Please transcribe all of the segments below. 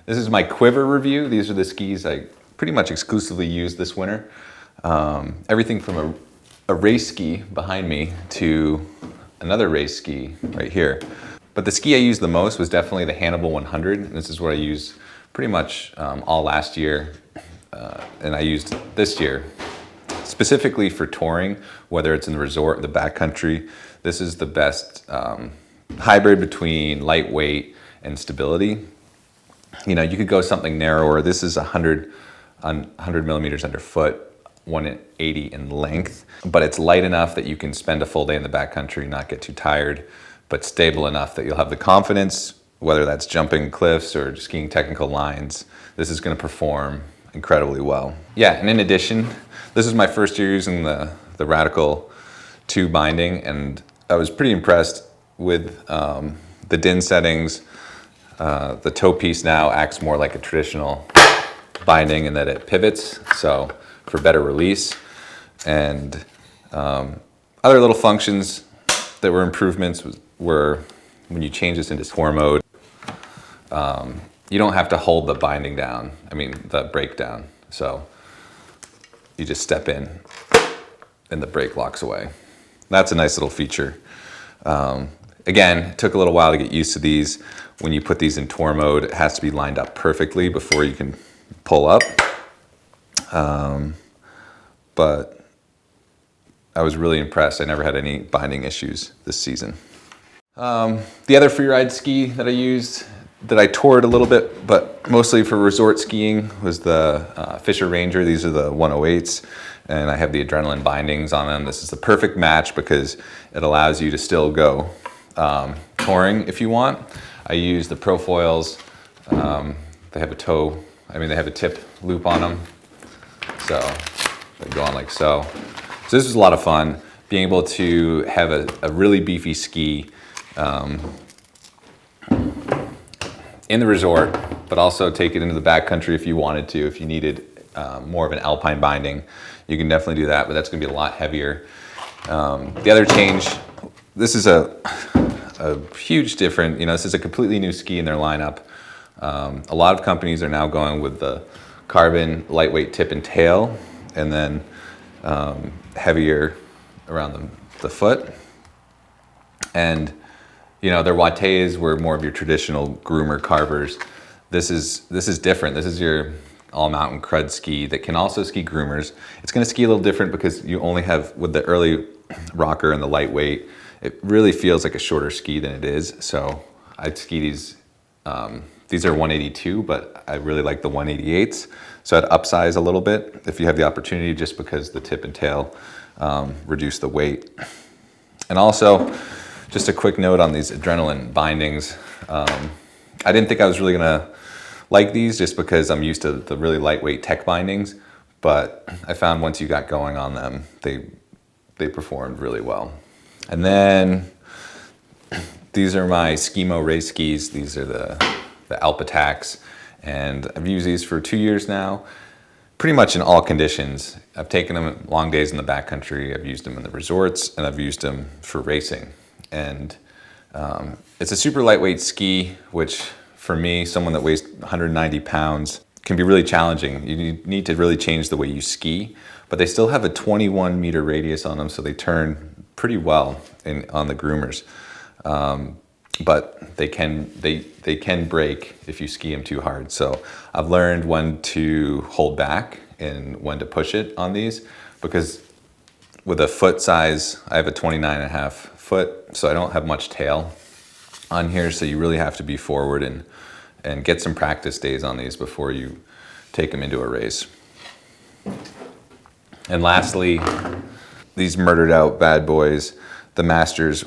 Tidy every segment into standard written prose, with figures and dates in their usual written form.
This is my Quiver review. These are the skis I pretty much exclusively used this winter. Everything from a race ski behind me to another race ski right here. But the ski I used the most was definitely the Hannibal 100. This is what I used pretty much all last year, and I used this year. Specifically for touring, whether it's in the resort, the backcountry, this is the best hybrid between lightweight and stability. You know, you could go something narrower. This is 100 millimeters underfoot, 180 in length, but it's light enough that you can spend a full day in the backcountry, not get too tired, but stable enough that you'll have the confidence, whether that's jumping cliffs or skiing technical lines. This is going to perform incredibly well. Yeah, and in addition, this is my first year using the Radical 2 binding, and I was pretty impressed with the DIN settings. The toe piece now acts more like a traditional binding in that it pivots, so for better release. And other little functions that were improvements were when you change this into tour mode, you don't have to hold the binding down, the brake down. So you just step in and the brake locks away. That's a nice little feature. Again, it took a little while to get used to these. When you put these in tour mode, it has to be lined up perfectly before you can pull up. But I was really impressed. I never had any binding issues this season. The other freeride ski that I used, that I toured a little bit, but mostly for resort skiing, was the Fischer Ranger. These are the 108s, and I have the adrenaline bindings on them. This is the perfect match because it allows you to still go touring if you want. I use the Profoils. They have a toe, they have a tip loop on them, so they go on like so. So this was a lot of fun, being able to have a really beefy ski in the resort, but also take it into the backcountry if you wanted to. If you needed more of an alpine binding, you can definitely do that, but that's gonna be a lot heavier. The other change, this is a huge difference. This is a completely new ski in their lineup. A lot of companies are now going with the carbon lightweight tip and tail, and then heavier around the foot. And their Wattes were more of your traditional groomer carvers. This is different. This is your all mountain crud ski that can also ski groomers. It's going to ski a little different because you only have, with the early rocker and the lightweight, it really feels like a shorter ski than it is. So I'd ski these. These are 182, but I really like the 188s. So I'd upsize a little bit if you have the opportunity, just because the tip and tail reduce the weight. And also, just a quick note on these adrenaline bindings. I didn't think I was really gonna like these just because I'm used to the really lightweight tech bindings, but I found once you got going on them, they performed really well. And then these are my Skimo race skis. These are the Alpatacs, and I've used these for 2 years now, pretty much in all conditions. I've taken them long days in the backcountry, I've used them in the resorts, and I've used them for racing. And it's a super lightweight ski, which for me, someone that weighs 190 pounds, can be really challenging. You need to really change the way you ski, but they still have a 21 meter radius on them, so they turn pretty well on the groomers. But they can break if you ski them too hard. So I've learned when to hold back and when to push it on these, because with a foot size, I have a 29.5 foot, so I don't have much tail on here. So you really have to be forward and get some practice days on these before you take them into a race. And lastly, these murdered out bad boys, the Masters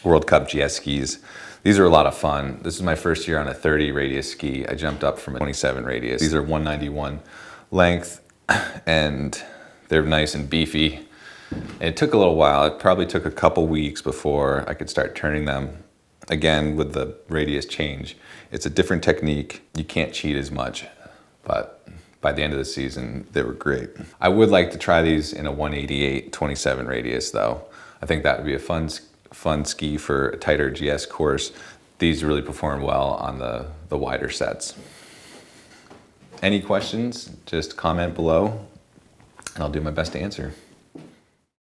World Cup GS skis. These are a lot of fun. This is my first year on a 30 radius ski. I jumped up from a 27 radius. These are 191 length, and they're nice and beefy. And it took a little while. It probably took a couple weeks before I could start turning them. Again, with the radius change, it's a different technique. You can't cheat as much, but by the end of the season, they were great. I would like to try these in a 188 27 radius though. I think that would be a fun ski for a tighter GS course. these really perform well on the wider sets. Any questions, just comment below and I'll do my best to answer.